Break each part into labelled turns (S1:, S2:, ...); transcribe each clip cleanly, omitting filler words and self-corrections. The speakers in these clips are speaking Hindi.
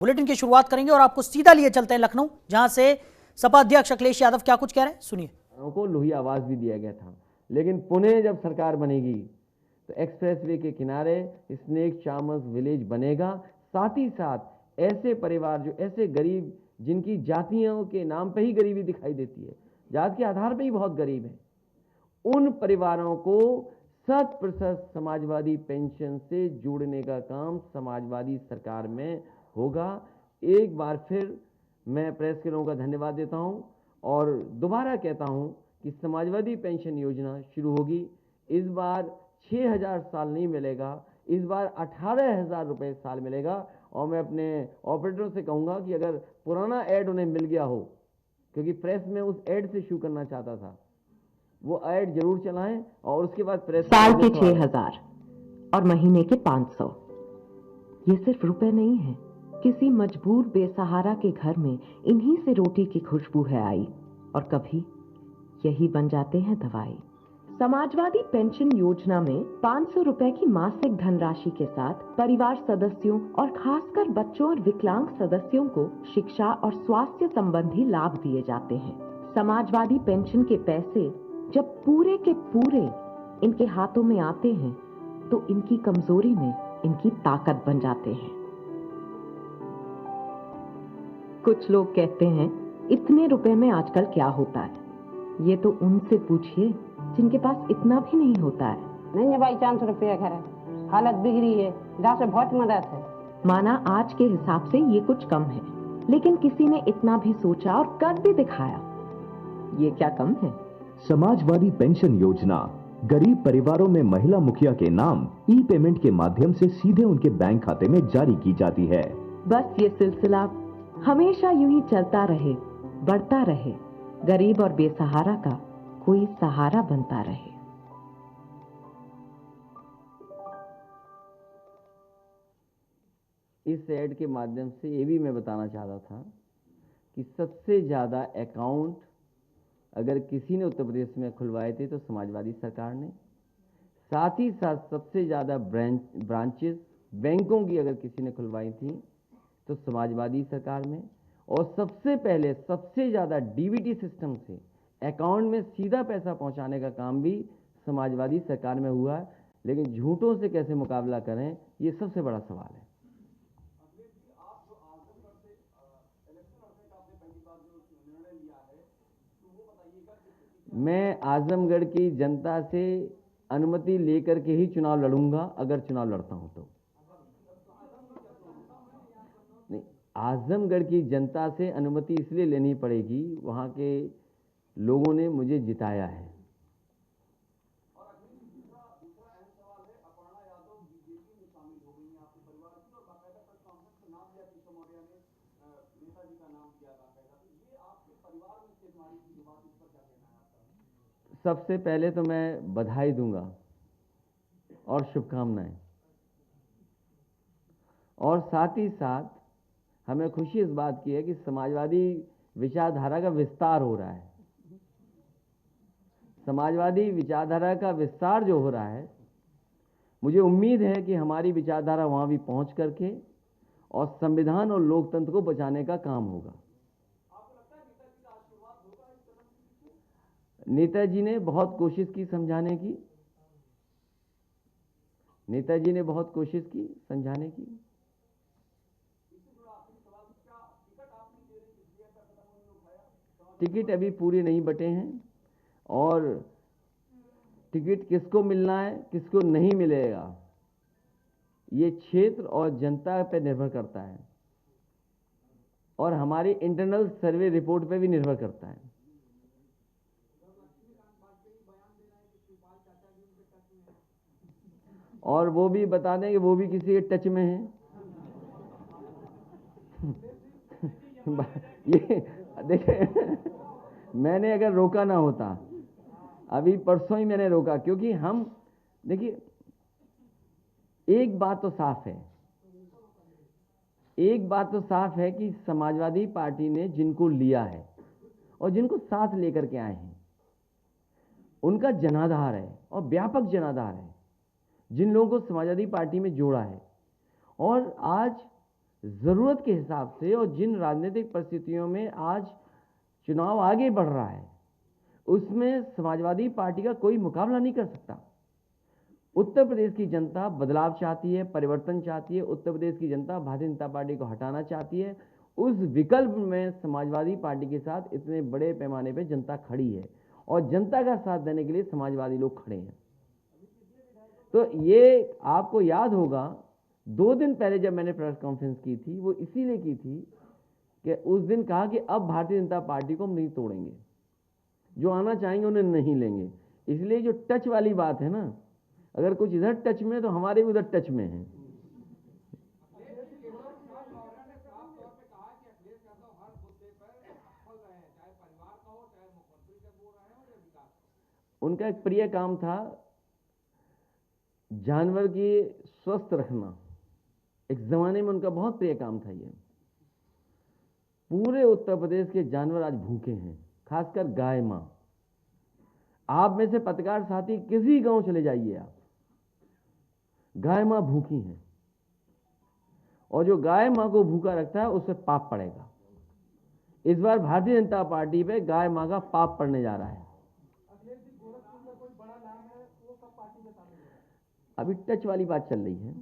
S1: बुलेटिन की शुरुआत करेंगे और आपको सीधा लिए चलते हैं लखनऊ, जहां से सपा अध्यक्ष अखिलेश यादव क्या कुछ कह रहे हैं, सुनिए।
S2: को लोही आवाज भी दिया गया था, लेकिन पुणे जब सरकार बनेगी तो एक्सप्रेसवे के किनारे स्नेक चामस विलेज बनेगा। साथ ही साथ ऐसे परिवार जो ऐसे गरीब जिनकी जातियों के नाम पे ही गरीबी दिखाई देती है, जात के आधार पे ही बहुत गरीब है, उन परिवारों को 100% समाजवादी पेंशन से जोड़ने का काम समाजवादी सरकार में होगा। एक बार फिर मैं प्रेस के लोगों का धन्यवाद देता हूं और दोबारा कहता हूं कि समाजवादी पेंशन योजना शुरू होगी। इस बार 6,000 साल नहीं मिलेगा, इस बार 18,000 रुपए साल मिलेगा। और मैं अपने ऑपरेटरों से कहूंगा कि अगर पुराना ऐड उन्हें मिल गया हो, क्योंकि प्रेस में उस ऐड से शुरू करना चाहता था, वो ऐड जरूर चलाएं और उसके बाद प्रेस
S3: साल के 6,000 और महीने के 500। ये सिर्फ रुपए नहीं है, किसी मजबूर बेसहारा के घर में इन्हीं से रोटी की खुशबू है आई, और कभी यही बन जाते हैं दवाई। समाजवादी पेंशन योजना में 500 रुपए की मासिक धनराशि के साथ परिवार सदस्यों और खासकर बच्चों और विकलांग सदस्यों को शिक्षा और स्वास्थ्य संबंधी लाभ दिए जाते हैं। समाजवादी पेंशन के पैसे जब पूरे के पूरे इनके हाथों में आते हैं तो इनकी कमजोरी में इनकी ताकत बन जाते हैं। कुछ लोग कहते हैं इतने रुपए में आजकल क्या होता है, ये तो उनसे पूछिए जिनके पास इतना भी नहीं होता है।
S4: नहीं है भाई, 400 रुपया घर है, हालत बिगड़ी है, जहाँ से बहुत मदद है।
S3: माना आज के हिसाब से ये कुछ कम है, लेकिन किसी ने इतना भी सोचा और कर भी दिखाया, ये क्या कम है?
S5: समाजवादी पेंशन योजना गरीब परिवारों में महिला मुखिया के नाम ई पेमेंट के माध्यम से सीधे उनके बैंक खाते में जारी की जाती है।
S3: बस ये सिलसिला हमेशा यूं ही चलता रहे, बढ़ता रहे, गरीब और बेसहारा का कोई सहारा बनता रहे।
S2: इस ऐड के माध्यम से ये भी मैं बताना चाहता था कि सबसे ज्यादा अकाउंट अगर किसी ने उत्तर प्रदेश में खुलवाए थे तो समाजवादी सरकार ने। साथ ही साथ सबसे ज्यादा ब्रांचेस बैंकों की अगर किसी ने खुलवाई थी तो समाजवादी सरकार में। और सबसे पहले सबसे ज्यादा डीबीटी सिस्टम से अकाउंट में सीधा पैसा पहुंचाने का काम भी समाजवादी सरकार में हुआ है। लेकिन झूठों से कैसे मुकाबला करें, ये सबसे बड़ा सवाल है। मैं आजमगढ़ की जनता से अनुमति लेकर के ही चुनाव लड़ूंगा, अगर चुनाव लड़ता हूं तो। नहीं, आजमगढ़ की जनता से अनुमति इसलिए लेनी पड़ेगी, वहां के लोगों ने मुझे जिताया है। सबसे पहले तो मैं बधाई दूंगा और शुभकामनाएं, और साथ ही साथ हमें खुशी इस बात की है कि समाजवादी विचारधारा का विस्तार हो रहा है। समाजवादी विचारधारा का विस्तार जो हो रहा है, मुझे उम्मीद है कि हमारी विचारधारा वहां भी पहुंच करके और संविधान और लोकतंत्र को बचाने का काम होगा। नेताजी ने बहुत कोशिश की समझाने की, नेताजी ने बहुत कोशिश की समझाने की। टिकट अभी पूरे नहीं बटे हैं, और टिकट किसको मिलना है किसको नहीं मिलेगा, ये क्षेत्र और जनता पर निर्भर करता है, और हमारी इंटरनल सर्वे रिपोर्ट पे भी निर्भर करता है। और वो भी बता दें कि वो भी किसी के टच में है। ये देखिए, मैंने अगर रोका ना होता, अभी परसों ही मैंने रोका, क्योंकि हम देखिए एक बात तो साफ है, एक बात तो साफ है कि समाजवादी पार्टी ने जिनको लिया है और जिनको साथ लेकर के आए हैं, उनका जनाधार है और व्यापक जनाधार है, जिन लोगों को समाजवादी पार्टी में जोड़ा है। और आज ज़रूरत के हिसाब से और जिन राजनीतिक परिस्थितियों में आज चुनाव आगे बढ़ रहा है, उसमें समाजवादी पार्टी का कोई मुकाबला नहीं कर सकता। उत्तर प्रदेश की जनता बदलाव चाहती है, परिवर्तन चाहती है। उत्तर प्रदेश की जनता भारतीय जनता पार्टी को हटाना चाहती है। उस विकल्प में समाजवादी पार्टी के साथ इतने बड़े पैमाने पर जनता खड़ी है और जनता का साथ देने के लिए समाजवादी लोग खड़े हैं। तो ये आपको याद होगा 2 दिन पहले जब मैंने प्रेस कॉन्फ्रेंस की थी, वो इसीलिए की थी कि उस दिन कहा कि अब भारतीय जनता पार्टी को हम नहीं तोड़ेंगे, जो आना चाहेंगे उन्हें नहीं लेंगे। इसलिए जो टच वाली बात है ना, अगर कुछ इधर टच में है तो हमारे भी उधर टच में है। उनका एक प्रिय काम था जानवर की स्वस्थ रखना। एक जमाने में उनका बहुत प्रिय काम था ये। पूरे उत्तर प्रदेश के जानवर आज भूखे हैं, खासकर गाय मां। आप में से पत्रकार साथी किसी गांव चले जाइए, आप गाय मां भूखी हैं, और जो गाय मां को भूखा रखता है उससे पाप पड़ेगा। इस बार भारतीय जनता पार्टी पे गाय मां का पाप पड़ने जा रहा है। अभी टच वाली बात चल रही है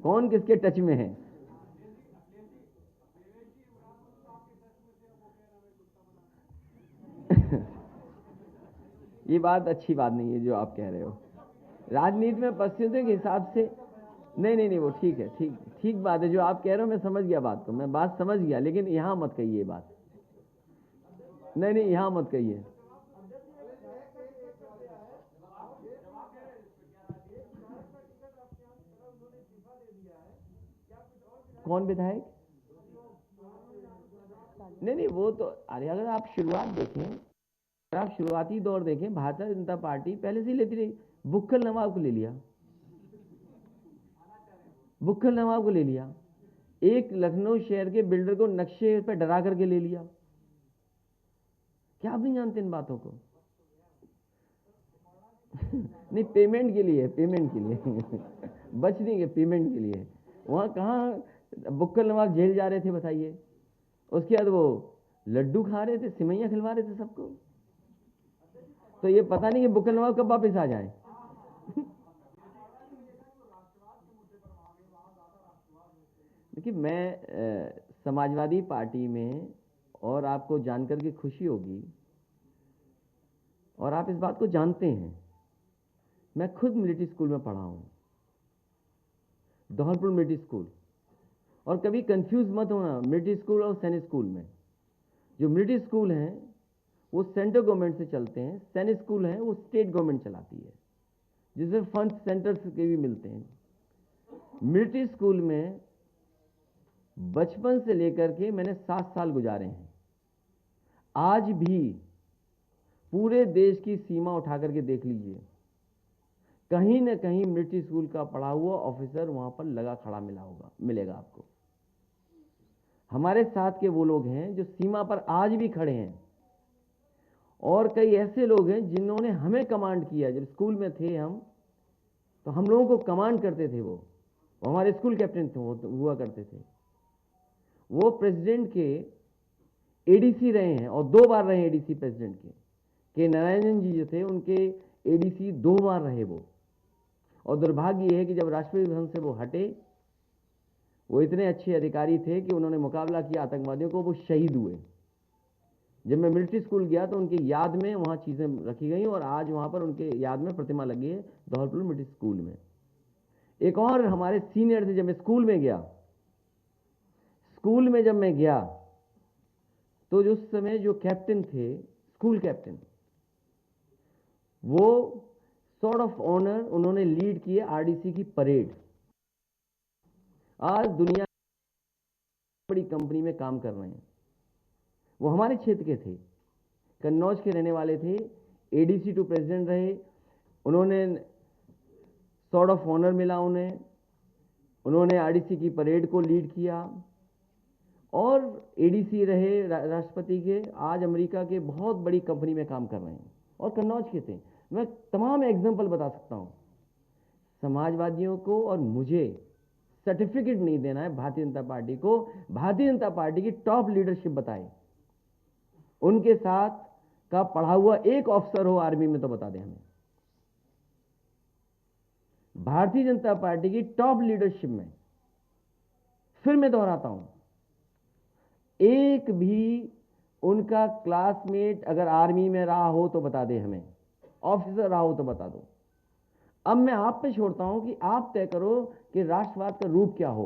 S2: कौन किसके टच में है। ये बात अच्छी बात नहीं है जो आप कह रहे हो। राजनीति में परिस्थितियों के हिसाब से नहीं, वो ठीक है, ठीक बात है जो आप कह रहे हो। मैं समझ गया बात को, मैं बात समझ गया, लेकिन यहां मत कहिए ये बात। नहीं, यहां मत कहिए। कौन विधायक? नहीं, वो तो अरे अगर आप शुरुआत देखें, अगर आप शुरुआती दौर देखें, भारतीय जनता पार्टी पहले से ही लेती रही। बुक्खल नवाब को ले लिया, बुक्खल नवाब को ले लिया। एक लखनऊ शहर के बिल्डर को नक्शे पर डरा करके ले लिया। क्या आप नहीं जानते इन बातों को? नहीं, पेमेंट के लिए, पेमेंट के लिए बचने के पेमेंट के लिए। वहां कहाँ बुक्खल नवाब जेल जा रहे थे बताइए? उसके बाद वो लड्डू खा रहे थे, सिमैया खिलवा रहे थे सबको। तो ये पता नहीं कि बुक्खल नवाब कब वापस आ जाए। देखिए, मैं समाजवादी पार्टी में, और आपको जानकर के खुशी होगी और आप इस बात को जानते हैं, मैं खुद मिलिट्री स्कूल में पढ़ा हूं, धौलपुर मिलिट्री स्कूल। और कभी कंफ्यूज मत होना मिलिट्री स्कूल और सैनिक स्कूल में। जो मिलिट्री स्कूल हैं वो सेंट्रल गवर्नमेंट से चलते हैं, सैनिक स्कूल हैं वो स्टेट गवर्नमेंट चलाती है, जिसमें फंड सेंटर के भी मिलते हैं। मिलिट्री स्कूल में बचपन से लेकर के मैंने 7 साल गुजारे हैं। आज भी पूरे देश की सीमा उठा करके देख लीजिए, कहीं ना कहीं मिलिट्री स्कूल का पढ़ा हुआ ऑफिसर वहां पर लगा खड़ा मिलेगा आपको। हमारे साथ के वो लोग हैं जो सीमा पर आज भी खड़े हैं, और कई ऐसे लोग हैं जिन्होंने हमें कमांड किया। जब स्कूल में थे हम, तो हम लोगों को कमांड करते थे वो हमारे स्कूल कैप्टन हुआ करते थे। वो प्रेसिडेंट के एडीसी रहे हैं, और 2 बार रहे एडीसी प्रेसिडेंट के नारायणन जी जो थे उनके एडीसी 2 बार रहे वो। और दुर्भाग्य ये है कि जब राष्ट्रपति भवन से वो हटे, वो इतने अच्छे अधिकारी थे कि उन्होंने मुकाबला किया आतंकवादियों को, वो शहीद हुए। जब मैं मिलिट्री स्कूल गया तो उनकी याद में वहां चीजें रखी गई, और आज वहां पर उनके याद में प्रतिमा लगी है धौलपुर मिलिट्री स्कूल में। एक और हमारे सीनियर थे, जब मैं स्कूल में गया तो उस समय जो कैप्टन थे, स्कूल कैप्टन, वो सॉर्ड ऑफ ऑनर उन्होंने लीड किए आरडीसी की परेड। आज दुनिया बड़ी कंपनी में काम कर रहे हैं। वो हमारे क्षेत्र के थे, कन्नौज के रहने वाले थे, एडीसी टू प्रेसिडेंट रहे। उन्होंने सॉर्ड ऑफ ऑनर मिला उन्होंने आरडीसी की परेड को लीड किया, और एडीसी रहे राष्ट्रपति के। आज अमेरिका के बहुत बड़ी कंपनी में काम कर रहे हैं, और कन्नौज के थे। मैं तमाम एग्जाम्पल बता सकता हूं। समाजवादियों को और मुझे सर्टिफिकेट नहीं देना है भारतीय जनता पार्टी को। भारतीय जनता पार्टी की टॉप लीडरशिप बताए, उनके साथ का पढ़ा हुआ एक ऑफिसर हो आर्मी में तो बता दें हमें। भारतीय जनता पार्टी की टॉप लीडरशिप में, फिर मैं दोहराता हूं, एक भी उनका क्लासमेट अगर आर्मी में रहा हो तो बता दे हमें, ऑफिसर रहा हो तो बता दो। अब मैं आप पे छोड़ता हूं कि आप तय करो कि राष्ट्रवाद का रूप क्या हो।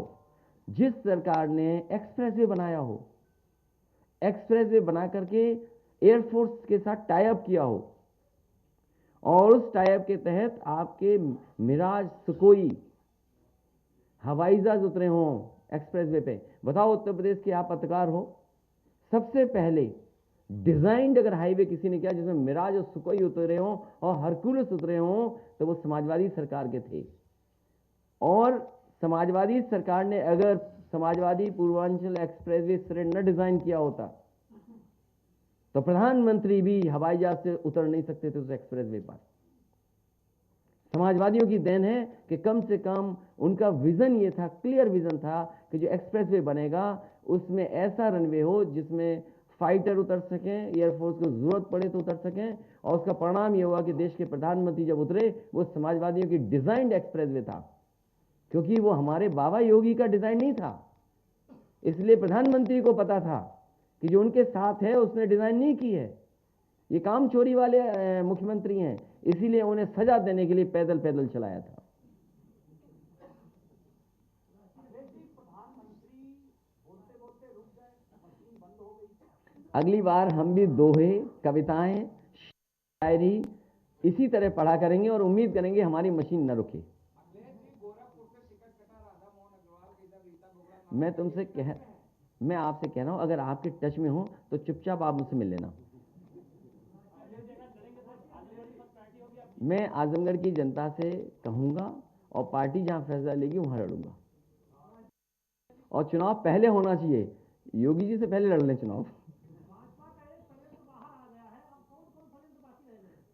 S2: जिस सरकार ने एक्सप्रेसवे बनाया हो, एक्सप्रेसवे बना करके एयरफोर्स के साथ टाई अप किया हो, और उस टाई अप के तहत आपके मिराज सुकोई हवाई जहाज उतरे हों एक्सप्रेसवे पे, बताओ उत्तर प्रदेश के आप पत्रकार हो, सबसे पहले डिजाइंड अगर हाईवे किसी ने किया जिसमें मिराज और सुकोई उतरे हों और हरकुलस उतरे हों, तो वो समाजवादी सरकार के थे। और समाजवादी सरकार ने अगर समाजवादी पूर्वांचल एक्सप्रेसवे इस तरह न डिजाइन किया होता तो प्रधानमंत्री भी हवाई जहाज से उतर नहीं सकते थे उस एक्सप्रेसवे पर। समाजवादियों की देन है कि कम से कम उनका विजन ये था, क्लियर विजन था कि जो एक्सप्रेसवे बनेगा उसमें ऐसा रनवे हो जिसमें फाइटर उतर सकें, एयरफोर्स को जरूरत पड़े तो उतर सकें। और उसका परिणाम ये हुआ कि देश के प्रधानमंत्री जब उतरे वो समाजवादियों की डिजाइंड एक्सप्रेसवे था, क्योंकि वो हमारे बाबा योगी का डिजाइन नहीं था। इसलिए प्रधानमंत्री को पता था कि जो उनके साथ है उसने डिजाइन नहीं की है, ये काम चोरी वाले मुख्यमंत्री हैं, इसीलिए उन्हें सजा देने के लिए पैदल पैदल चलाया था। अगली बार हम भी दोहे, कविताएं, शायरी इसी तरह पढ़ा करेंगे और उम्मीद करेंगे हमारी मशीन न रुके। मैं आपसे कह रहा हूं, अगर आपके टच में हो तो चुपचाप आप मुझसे मिल लेना। मैं आजमगढ़ की जनता से कहूंगा और पार्टी जहां फैसला लेगी वहां लड़ूंगा। और चुनाव पहले होना चाहिए, योगी जी से पहले लड़ लें चुनाव।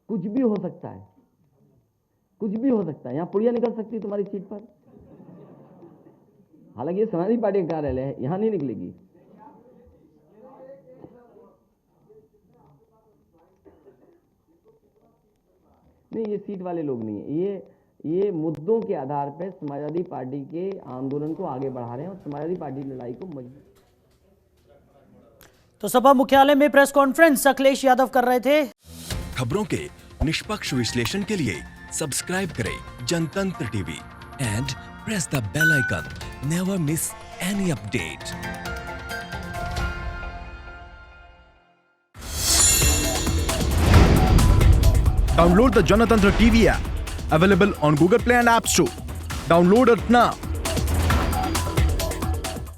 S2: कुछ भी हो सकता है, कुछ भी हो सकता है। यहां पुड़िया निकल सकती है तुम्हारी सीट पर, हालांकि ये समाजवादी पार्टी का कार्यालय है, यहां नहीं निकलेगी। नहीं, ये सीट वाले लोग नहीं है, ये मुद्दों के आधार पर समाजवादी पार्टी के आंदोलन को आगे बढ़ा रहे हैं और समाजवादी पार्टी लड़ाई को मजबूत।
S1: तो सपा मुख्यालय में प्रेस कॉन्फ्रेंस अखिलेश यादव कर रहे थे।
S6: खबरों के निष्पक्ष विश्लेषण के लिए सब्सक्राइब करें Janatantra TV and press the bell icon. Never miss any update.
S7: Download the Janatantra TV app, available on Google Play and App Store. Download it now.